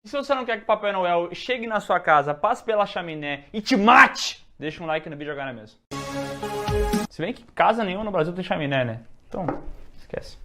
E se você não quer que o Papai Noel chegue na sua casa, passe pela chaminé e te mate, deixa um like no vídeo agora mesmo. Se bem que casa nenhuma no Brasil tem chaminé, né? Então, esquece.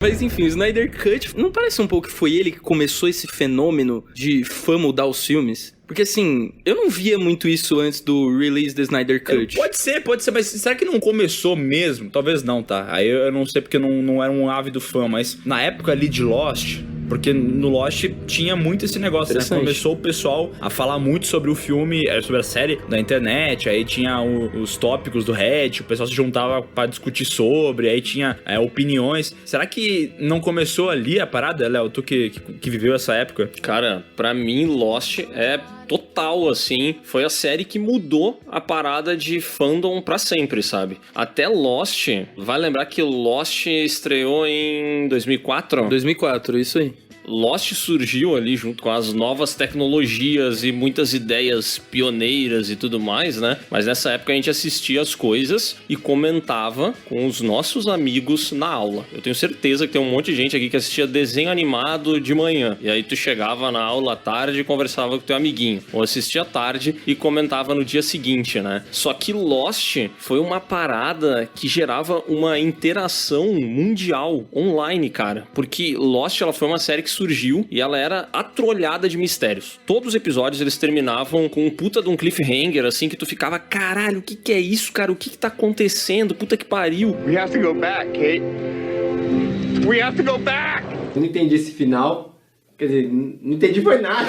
Mas enfim, o Snyder Cut, não parece um pouco que foi ele que começou esse fenômeno de fã mudar os filmes? Porque assim, eu não via muito isso antes do release do Snyder Cut. Pode ser, mas será que não começou mesmo? Talvez não, tá? Aí eu não sei porque eu não era um ávido fã, mas na época ali de Lost... Porque no Lost tinha muito esse negócio, né? Começou o pessoal a falar muito sobre o filme, sobre a série na internet, aí tinha os tópicos do Reddit, o pessoal se juntava pra discutir sobre, aí tinha opiniões. Será que não começou ali a parada, Léo? Tu que viveu essa época? Cara, pra mim Lost é total, assim, foi a série que mudou a parada de fandom pra sempre, sabe? Até Lost, vai lembrar que Lost estreou em 2004? 2004, isso aí. Lost surgiu ali junto com as novas tecnologias e muitas ideias pioneiras e tudo mais, né? Mas nessa época a gente assistia as coisas e comentava com os nossos amigos na aula. Eu tenho certeza que tem um monte de gente aqui que assistia desenho animado de manhã. E aí tu chegava na aula à tarde e conversava com teu amiguinho. Ou assistia à tarde e comentava no dia seguinte, né? Só que Lost foi uma parada que gerava uma interação mundial online, cara. Porque Lost, ela foi uma série que surgiu e ela era atrolhada de mistérios. Todos os episódios eles terminavam com um puta de um cliffhanger, assim, que tu ficava, caralho, o que é isso, cara? O que tá acontecendo? Puta que pariu. We have to go back, Kate. We have to go back! Eu não entendi esse final. Quer dizer, não entendi foi nada.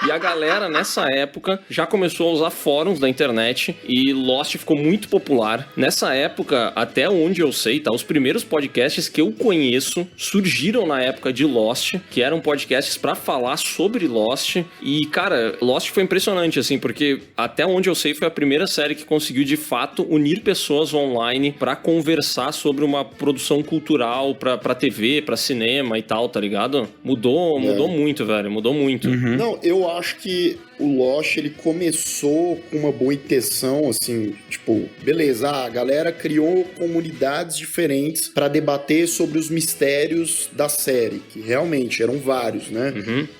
E a galera, nessa época, já começou a usar fóruns da internet e Lost ficou muito popular. Nessa época, até onde eu sei, tá? Os primeiros podcasts que eu conheço surgiram na época de Lost, que eram podcasts pra falar sobre Lost. E, cara, Lost foi impressionante, assim, porque até onde eu sei foi a primeira série que conseguiu, de fato, unir pessoas online pra conversar sobre uma produção cultural pra TV, pra cinema e tal, tá ligado? Mudou muito, velho. Mudou muito. Não, eu acho que o Lost, ele começou com uma boa intenção, assim, tipo, beleza, a galera criou comunidades diferentes pra debater sobre os mistérios da série, que realmente eram vários, né?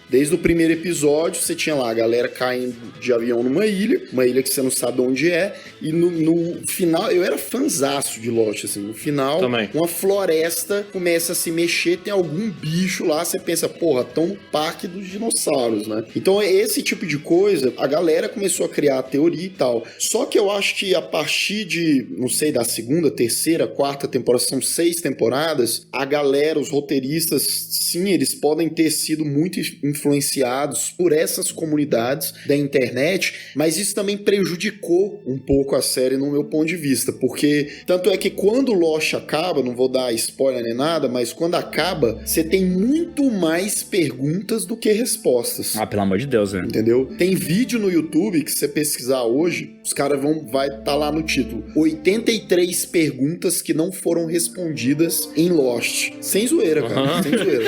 Desde o primeiro episódio, você tinha lá a galera caindo de avião numa ilha que você não sabe onde é, e no final, eu era fanzaço de Lost, assim, no final, também. Uma floresta começa a se mexer, tem algum bicho lá, você pensa, porra, tão no parque dos dinossauros, né? Então, esse tipo de coisa, a galera começou a criar a teoria e tal. Só que eu acho que a partir de, não sei, da segunda, terceira, quarta temporada, são 6 temporadas, a galera, os roteiristas, sim, eles podem ter sido muito influenciados por essas comunidades da internet, mas isso também prejudicou um pouco a série no meu ponto de vista, porque tanto é que quando Lost acaba, não vou dar spoiler nem nada, mas quando acaba, você tem muito mais perguntas do que respostas. Ah, pelo amor de Deus, né? Entendeu? Tem vídeo no YouTube que se você pesquisar hoje, os caras vai estar lá no título, 83 perguntas que não foram respondidas em Lost. Sem zoeira, cara, sem zoeira.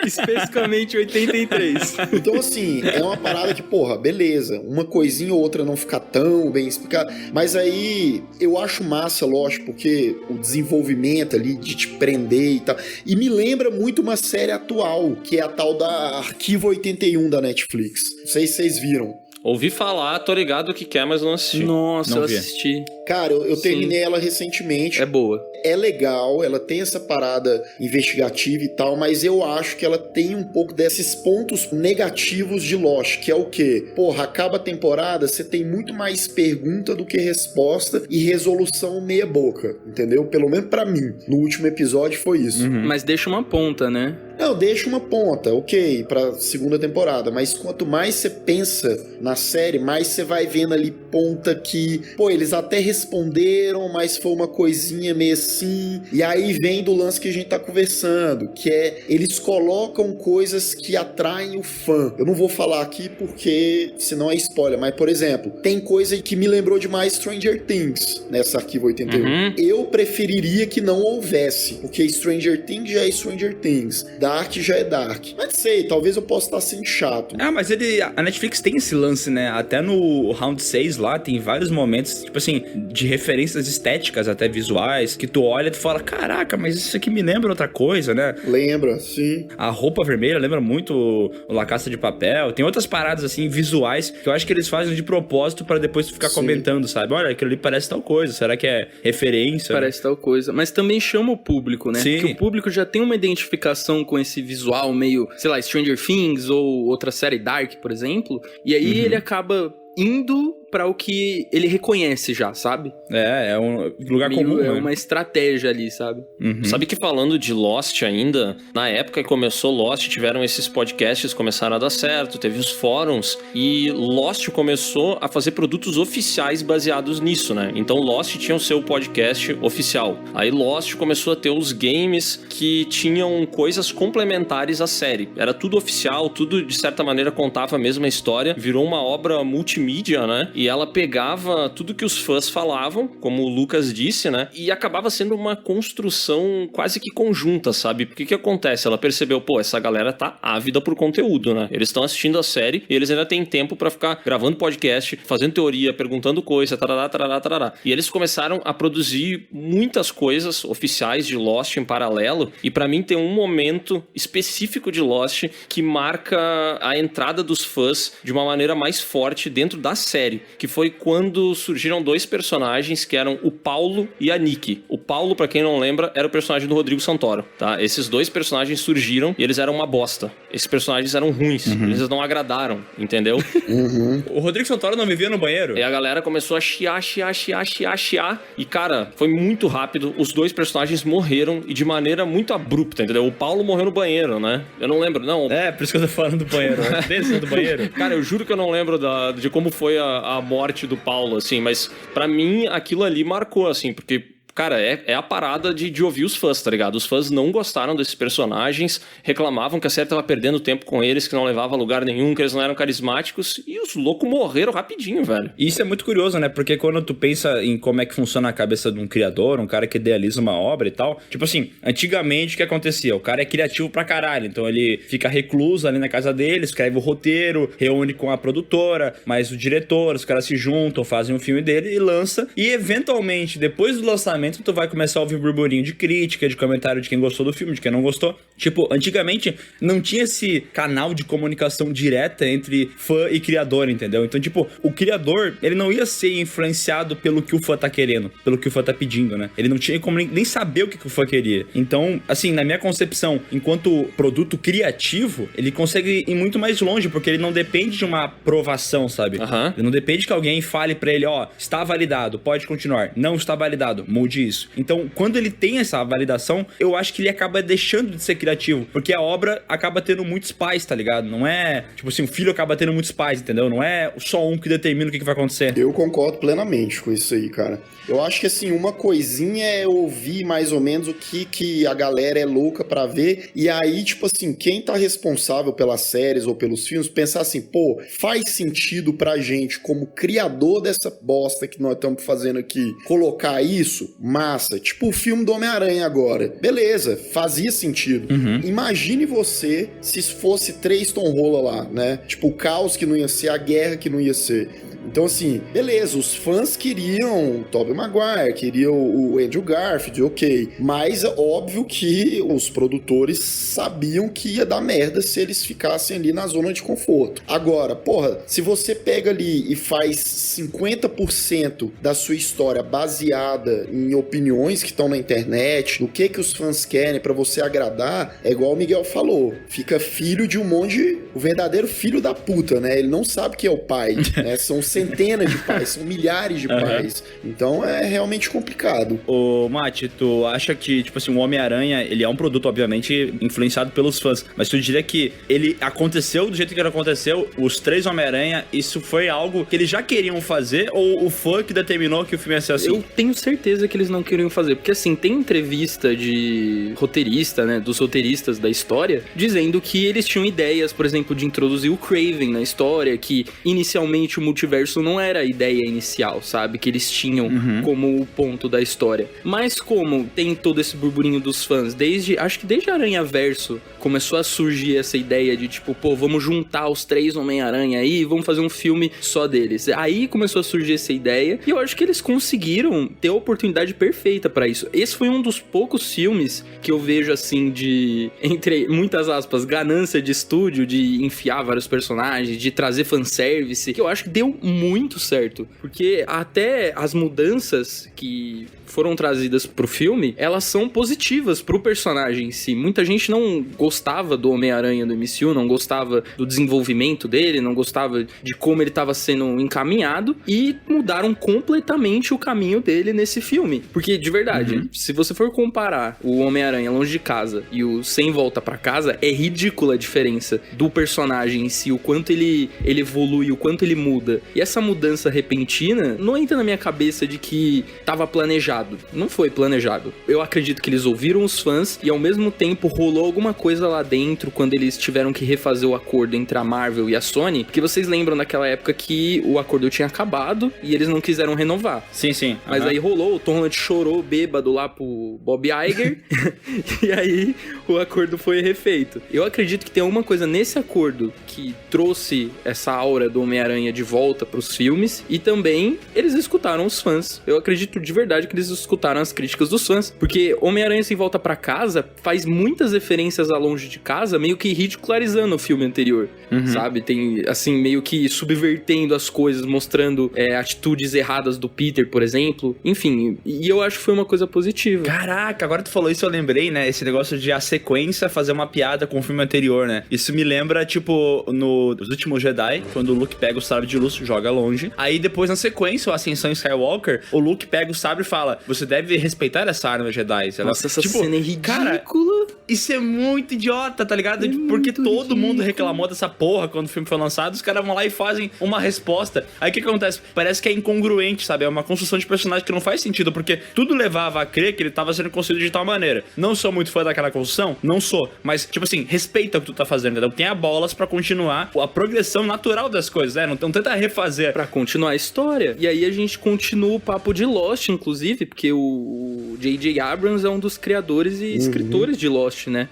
Especificamente 83. Então, assim, é uma parada que, porra, beleza, uma coisinha ou outra não fica tão bem explicada, mas aí eu acho massa, Lost, porque o desenvolvimento ali de te prender e tal, e me lembra muito uma série atual, que é a tal da Arquivo 81 da Netflix. Não sei se vocês viram. Ouvi falar, tô ligado o que quer, mas não assisti. Nossa, Não eu vi. assisti. Cara, eu terminei ela recentemente. É boa. É legal, ela tem essa parada investigativa e tal, mas eu acho que ela tem um pouco desses pontos negativos de Lost, que é o quê? Porra, acaba a temporada, você tem muito mais pergunta do que resposta e resolução meia boca, entendeu? Pelo menos pra mim. No último episódio foi isso. Mas deixa uma ponta, né? Não, deixa uma ponta, ok, pra segunda temporada, mas quanto mais você pensa na série, mais você vai vendo ali ponta que, pô, eles até responderam, mas foi uma coisinha meio assim, e aí vem do lance que a gente tá conversando, que é, eles colocam coisas que atraem o fã. Eu não vou falar aqui porque senão é spoiler, mas, por exemplo, tem coisa que me lembrou demais Stranger Things, nessa Arquivo 81. Eu preferiria que não houvesse, porque Stranger Things já é Stranger Things, Dark já é Dark. Mas sei, talvez eu possa estar sendo chato. Ah, mas a Netflix tem esse lance, né? Até no Round 6 lá tem vários momentos, tipo assim, de referências estéticas, até visuais, que tu olha e tu fala, caraca, mas isso aqui me lembra outra coisa, né? Lembra, sim. A roupa vermelha lembra muito o La Casa de Papel. Tem outras paradas, assim, visuais, que eu acho que eles fazem de propósito pra depois tu ficar comentando, sabe? Olha, aquilo ali parece tal coisa. Será que é referência? Parece tal coisa. Mas também chama o público, né? Sim. Porque o público já tem uma identificação com esse visual meio, sei lá, Stranger Things ou outra série Dark, por exemplo. E aí ele acaba indo pra o que ele reconhece já, sabe? É um lugar comum, É né? uma estratégia ali, sabe? Sabe que falando de Lost ainda, na época que começou Lost, tiveram esses podcasts, começaram a dar certo, teve os fóruns, e Lost começou a fazer produtos oficiais baseados nisso, né? Então Lost tinha o seu podcast oficial. Aí Lost começou a ter os games que tinham coisas complementares à série. Era tudo oficial, tudo de certa maneira contava a mesma história, virou uma obra multimídia, né? E ela pegava tudo que os fãs falavam, como o Lucas disse, né? E acabava sendo uma construção quase que conjunta, sabe? Porque o que acontece? Ela percebeu, pô, essa galera tá ávida por conteúdo, né? Eles estão assistindo a série e eles ainda têm tempo pra ficar gravando podcast, fazendo teoria, perguntando coisa, tarará, tarará, tarará. E eles começaram a produzir muitas coisas oficiais de Lost em paralelo. E pra mim tem um momento específico de Lost que marca a entrada dos fãs de uma maneira mais forte dentro da série, que foi quando surgiram dois personagens que eram o Paulo e a Nikki. O Paulo, pra quem não lembra, era o personagem do Rodrigo Santoro, tá? Esses dois personagens surgiram e eles eram uma bosta. Esses personagens eram ruins, eles não agradaram, entendeu? O Rodrigo Santoro não vivia no banheiro? E a galera começou a chiar. E, cara, foi muito rápido. Os dois personagens morreram e de maneira muito abrupta, entendeu? O Paulo morreu no banheiro, né? Eu não lembro, não. É, por isso que eu tô falando do banheiro. Dentro do banheiro. Cara, eu juro que eu não lembro de como foi a morte do Paulo, assim, mas pra mim aquilo ali marcou, assim, porque... Cara, é a parada de ouvir os fãs, tá ligado? Os fãs não gostaram desses personagens, reclamavam que a série tava perdendo tempo com eles, que não levava a lugar nenhum, que eles não eram carismáticos, e os loucos morreram rapidinho, velho. E isso é muito curioso, né? Porque quando tu pensa em como é que funciona a cabeça de um criador, um cara que idealiza uma obra e tal, tipo assim, antigamente o que acontecia? O cara é criativo pra caralho, então ele fica recluso ali na casa dele, escreve o roteiro, reúne com a produtora, mais o diretor, os caras se juntam, fazem um filme dele e lança, e eventualmente, depois do lançamento, tu vai começar a ouvir um burburinho de crítica, de comentário de quem gostou do filme, de quem não gostou. Tipo, antigamente não tinha esse canal de comunicação direta entre fã e criador, entendeu? Então, tipo, o criador, ele não ia ser influenciado pelo que o fã tá querendo, pelo que o fã tá pedindo, né? Ele não tinha como nem saber o que o fã queria. Então, assim, na minha concepção, enquanto produto criativo, ele consegue ir muito mais longe, porque ele não depende de uma aprovação, sabe? Ele não depende que alguém fale pra ele, ó, está validado, pode continuar. Não está validado, mude isso. Então, quando ele tem essa validação, eu acho que ele acaba deixando de ser criativo, porque a obra acaba tendo muitos pais, tá ligado? Não é, tipo assim, o filho acaba tendo muitos pais, entendeu? Não é só um que determina o que vai acontecer. Eu concordo plenamente com isso aí, cara. Eu acho que, assim, uma coisinha é ouvir mais ou menos o que a galera é louca pra ver, e aí, tipo assim, quem tá responsável pelas séries ou pelos filmes, pensar assim, pô, faz sentido pra gente, como criador dessa bosta que nós estamos fazendo aqui, colocar isso? Massa. Tipo o filme do Homem-Aranha agora. Beleza, fazia sentido. Imagine você se fosse 3 Tom Holland lá, né? Tipo, o caos que não ia ser, a guerra que não ia ser. Então, assim, beleza, os fãs queriam o Tobey Maguire, queriam o Andrew Garfield, ok. Mas óbvio que os produtores sabiam que ia dar merda se eles ficassem ali na zona de conforto. Agora, porra, se você pega ali e faz 50% da sua história baseada em opiniões que estão na internet, no que os fãs querem pra você agradar, é igual o Miguel falou, fica filho de um monte, o verdadeiro filho da puta, né? Ele não sabe quem é o pai, né? São centenas de pais, são milhares de pais. Então é realmente complicado. Ô, Mati, tu acha que, tipo assim, o Homem-Aranha, ele é um produto, obviamente, influenciado pelos fãs, mas tu diria que ele aconteceu do jeito que ele aconteceu, os 3 Homem-Aranha, isso foi algo que eles já queriam fazer, ou o fã que determinou que o filme ia ser assim? Eu tenho certeza que eles não queriam fazer, porque assim, tem entrevista de roteirista, né, dos roteiristas da história, dizendo que eles tinham ideias, por exemplo, de introduzir o Kraven na história, que inicialmente o multiverso multiverso não era a ideia inicial, sabe? Que eles tinham como o ponto da história. Mas como tem todo esse burburinho dos fãs, acho que desde Aranhaverso começou a surgir essa ideia de tipo, pô, vamos juntar os 3 Homem-Aranha aí e vamos fazer um filme só deles. Aí começou a surgir essa ideia e eu acho que eles conseguiram ter a oportunidade perfeita pra isso. Esse foi um dos poucos filmes que eu vejo assim de, entre muitas aspas, ganância de estúdio, de enfiar vários personagens, de trazer fanservice, que eu acho que deu muito certo. Porque até as mudanças que foram trazidas pro filme, elas são positivas pro personagem em si. Muita gente não gostava do Homem-Aranha do MCU, não gostava do desenvolvimento dele, não gostava de como ele estava sendo encaminhado, e mudaram completamente o caminho dele nesse filme. Porque, de verdade, se você for comparar o Homem-Aranha Longe de Casa e o Sem Volta Pra Casa, é ridícula a diferença do personagem em si, o quanto ele evolui, o quanto ele muda. E essa mudança repentina não entra na minha cabeça de que tava planejado. Não foi planejado. Eu acredito que eles ouviram os fãs e ao mesmo tempo rolou alguma coisa lá dentro quando eles tiveram que refazer o acordo entre a Marvel e a Sony, porque vocês lembram daquela época que o acordo tinha acabado e eles não quiseram renovar. Sim. Mas aí rolou, o Tom Holland chorou bêbado lá pro Bob Iger e aí o acordo foi refeito. Eu acredito que tem alguma coisa nesse acordo que trouxe essa aura do Homem-Aranha de volta pros filmes e também eles escutaram os fãs. Eu acredito de verdade que eles escutaram as críticas dos fãs, porque Homem-Aranha Sem Volta Pra Casa faz muitas referências a Longe de Casa, meio que ridicularizando o filme anterior, sabe? Tem, assim, meio que subvertendo as coisas, mostrando atitudes erradas do Peter, por exemplo. Enfim, e eu acho que foi uma coisa positiva. Caraca, agora tu falou isso, eu lembrei, né? Esse negócio de a sequência fazer uma piada com o filme anterior, né? Isso me lembra, tipo, nos Últimos Jedi, quando o Luke pega o sabre de luz, joga longe. Aí depois, na sequência, o Ascensão Skywalker, o Luke pega o sabre e fala: você deve respeitar essa arma Jedi. Nossa, essa cena é ridícula. Cara, isso é muito idiota, tá ligado? Porque todo mundo reclamou dessa porra quando o filme foi lançado, os caras vão lá e fazem uma resposta. Aí o que acontece? Parece que é incongruente, sabe? É uma construção de personagem que não faz sentido, porque tudo levava a crer que ele tava sendo construído de tal maneira. Não sou muito fã daquela construção? Não sou. Mas, tipo assim, respeita o que tu tá fazendo, entendeu? Tenha bolas pra continuar a progressão natural das coisas, né? Não tenta refazer. Pra continuar a história. E aí a gente continua o papo de Lost, inclusive, porque o J.J. Abrams é um dos criadores e escritores de Lost, né?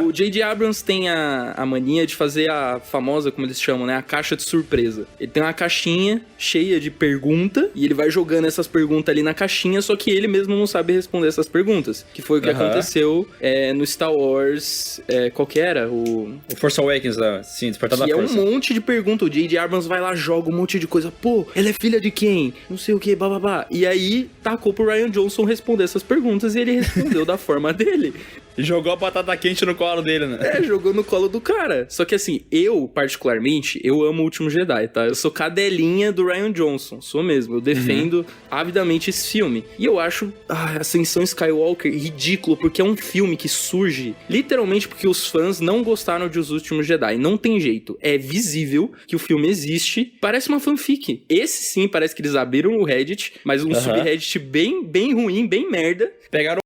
O J.J. Abrams tem a mania de fazer a famosa, como eles chamam, né? A caixa de surpresa. Ele tem uma caixinha cheia de pergunta e ele vai jogando essas perguntas ali na caixinha, só que ele mesmo não sabe responder essas perguntas. Que foi o que aconteceu no Star Wars... qual que era? O Force Awakens, sim, Despertar da Força. É um monte de pergunta. O J.J. Abrams vai lá, joga um monte de coisa. Pô, ela é filha de quem? Não sei o que, bababá. E aí, tacou pro Rian Johnson responder essas perguntas e ele respondeu da forma dele. E jogou a batata quente no colo dele, né? Jogou no colo do cara. Só que assim, eu, particularmente, eu amo O Último Jedi, tá? Eu sou cadelinha do Rian Johnson, sou mesmo. Eu defendo avidamente esse filme. E eu acho Ascensão Skywalker ridículo, porque é um filme que surge literalmente porque os fãs não gostaram de Os Últimos Jedi. Não tem jeito. É visível que o filme existe. Parece uma fanfic. Esse sim, parece que eles abriram o Reddit, mas um subreddit bem ruim, bem merda. Pegaram